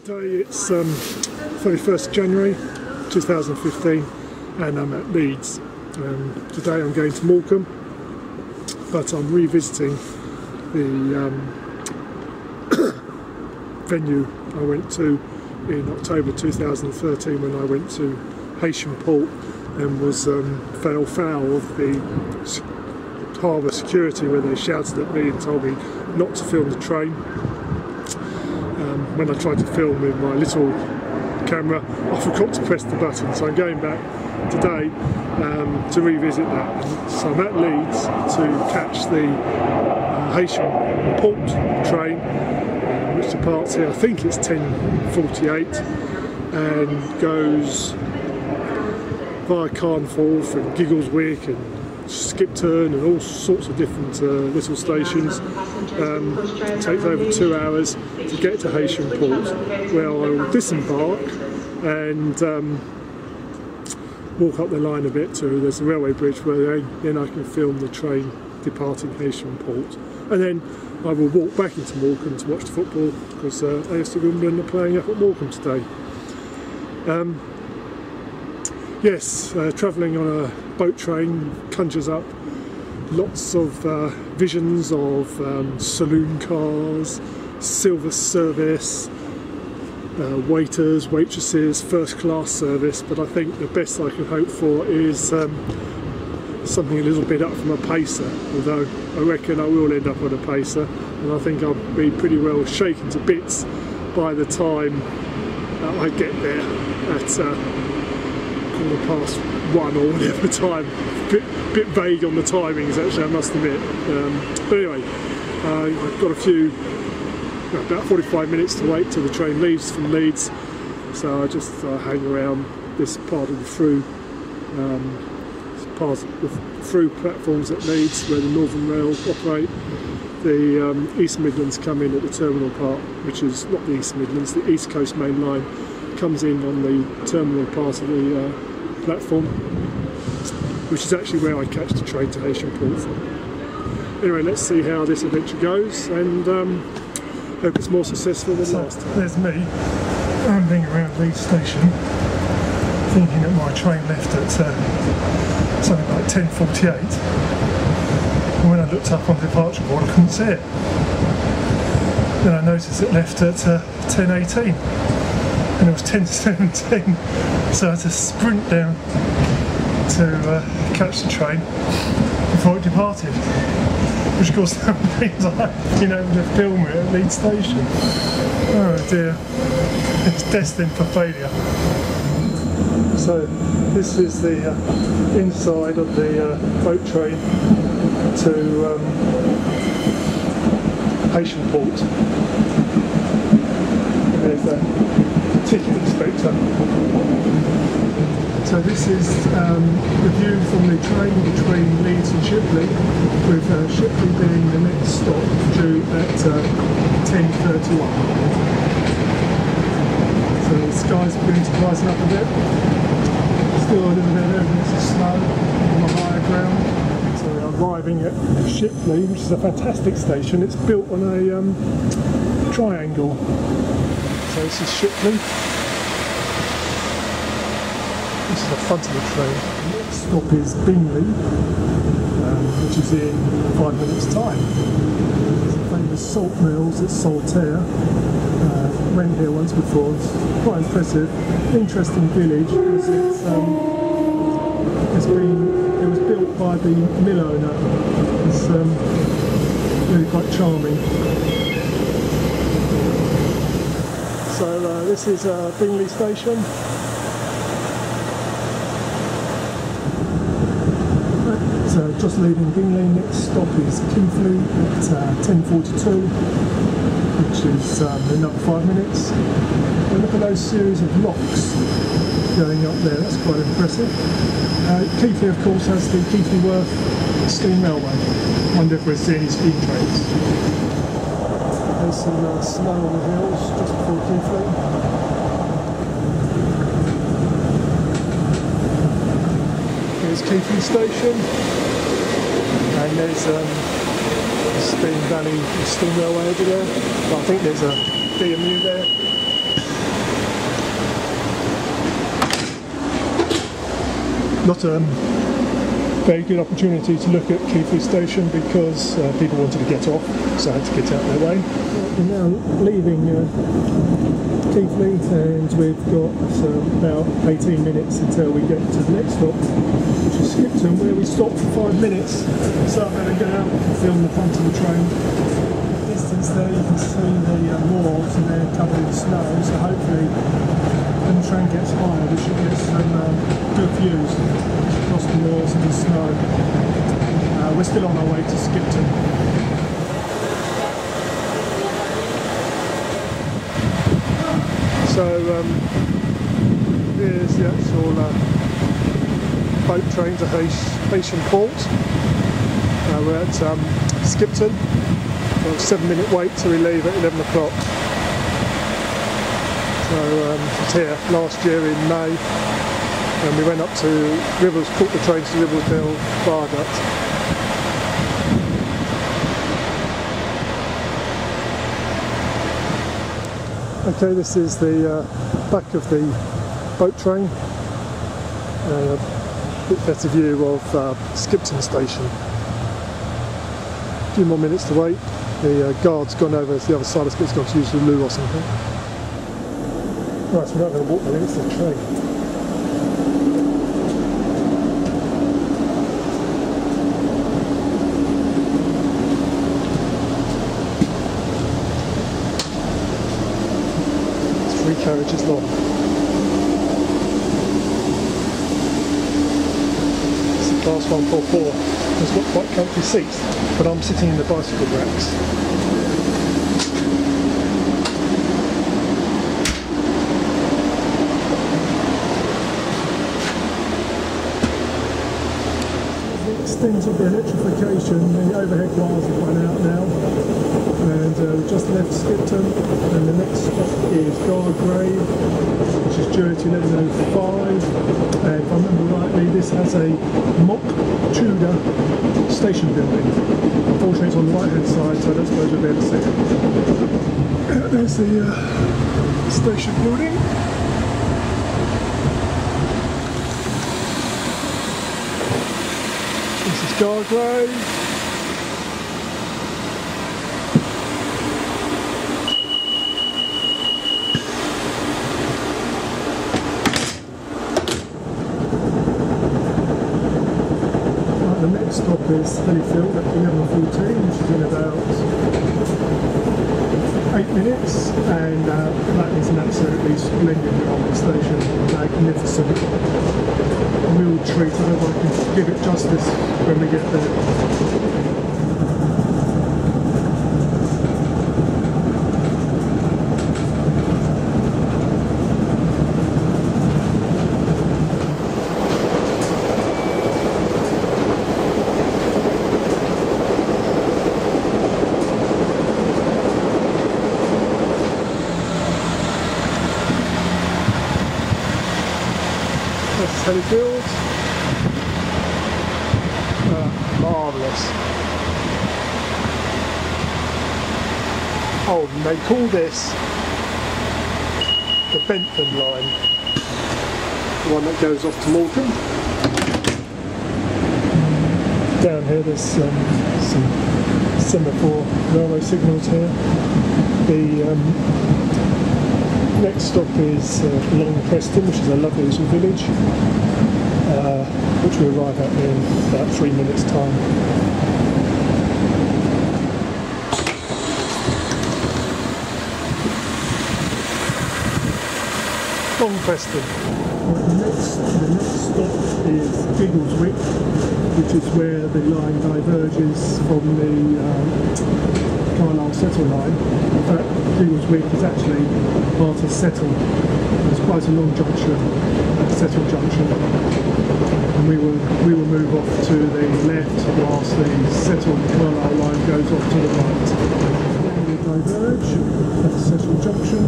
Today it's 31st January 2015 and I'm at Leeds. Today I'm going to Morecambe, but I'm revisiting the venue I went to in October 2013 when I went to Heysham Port and was fell foul of the harbour security where they shouted at me and told me not to film the train. When I tried to film with my little camera, I forgot to press the button, so I'm going back today to revisit that. So I'm at Leeds to catch the Heysham Port train, which departs here, I think it's 10:48, and goes via Carnforth and Giggleswick and Skipton and all sorts of different little stations. It takes over 2 hours to get to Heysham Port, where I will disembark and walk up the line a bit to there's a railway bridge where then I can film the train departing Heysham Port, and then I will walk back into Morecambe to watch the football because AFC Wimbledon are playing up at Morecambe today. Yes, travelling on a boat train conjures up lots of visions of saloon cars, silver service, waiters, waitresses, first class service, but I think the best I can hope for is something a little bit up from a pacer, although I reckon I will end up on a pacer, and I think I'll be pretty well shaken to bits by the time I get there at 1:15 or whatever time. Bit vague on the timings actually, I must admit. But anyway, I've got about 45 minutes to wait till the train leaves from Leeds, so I just hang around this part of the through platforms at Leeds where the Northern Rail operate. The East Midlands come in at the terminal part, which is not the East Midlands, the East Coast Main Line comes in on the terminal part of the platform, which is actually where I catch the train to Heysham Port from. Anyway, let's see how this adventure goes, and hope it's more successful than last time. There's me, rambling around Leeds station, thinking that my train left at something like 10:48, and when I looked up on the departure board I couldn't see it. Then I noticed it left at 10:18. And it was 10:17, so I had to sprint down to catch the train before it departed, which of course now means I haven't been able to film it at Leeds station. Oh dear, it's destined for failure. So this is the inside of the boat train to Heysham Port. And there's that ticket inspector. So this is the view from the train between Leeds and Shipley, with Shipley being the next stop due at 10:31. So the sky's beginning to brighten up a bit. Still a little bit of evidence of snow on the higher ground. So we're arriving at Shipley, which is a fantastic station. It's built on a triangle. So this is Shipley. This is the front of the train. The next stop is Keighley, which is in 5 minutes' time. There's a famous salt mills at Saltaire. Went here once before. It's quite impressive. Interesting village because it was built by the mill owner. It's really quite charming. So this is Keighley station. So just leaving Keighley, next stop is Keighley at 10:42, which is another 5 minutes. And look at those series of locks going up there, that's quite impressive. Keighley of course has the Keighley-Worth steam railway. I wonder if we'll see any steam trains. There's some snow on the hills just before Keighley. There's Keighley station, and there's Steam Valley Steam Railway over there. But I think there's a DMU there. not a very good opportunity to look at Keighley station because people wanted to get off, so I had to get out of their way. We're now leaving Keighley, and we've got about 18 minutes until we get to the next stop, which is Skipton, where we stopped for 5 minutes. So I'm going to go out and film the front of the train. Distance there you can see the moors, and they're covered in snow, so hopefully when the train gets higher we should get some good views across the moors and the snow. We're still on our way to Skipton. So here's the actual boat train to Heysham Port. We're at Skipton. 7-minute wait till we leave at 11 o'clock. So I was here last year in May, and we went up to Rivers, caught the train to Riverdale Viaduct. Okay, this is the back of the boat train. A bit better view of Skipton station. A few more minutes to wait. The guard's gone over to the other side. I think he's gone to use the loo or something. Right, so we're not going to walk the links of the train. It's 3 carriages long. It's a class 144. It's got quite comfy seats, but I'm sitting in the bicycle racks. The extent of the electrification, the overhead wires have run out now, and we just left Skipton, and the next stop is Gargrave, which is due at 11:05, and if I remember rightly this has a mock Tudor station building. Unfortunately it's on the right hand side, so I don't suppose you'll be able to see it. There's the station building. This is Gargrave. The next stop is Heyfield at 11:14, which is in about 8 minutes, and that is an absolutely splendid railway station, magnificent, a real treat. I don't know if I can give it justice when we get there. Heyfield. Marvellous. Oh, and they call this the Bentham line, the one that goes off to Morecambe. Down here there's some semaphore railway signals here. The next stop is Long Preston, which is a lovely little village, which we arrive at in about 3 minutes' time. Long Preston. The next stop is Keighley, which is where the line diverges from the Settle line. In fact, Keighley is actually part of Settle. It's quite a long junction at Settle Junction, and we will move off to the left whilst the Settle Carlisle line goes off to the right. Then we diverge at Settle Junction.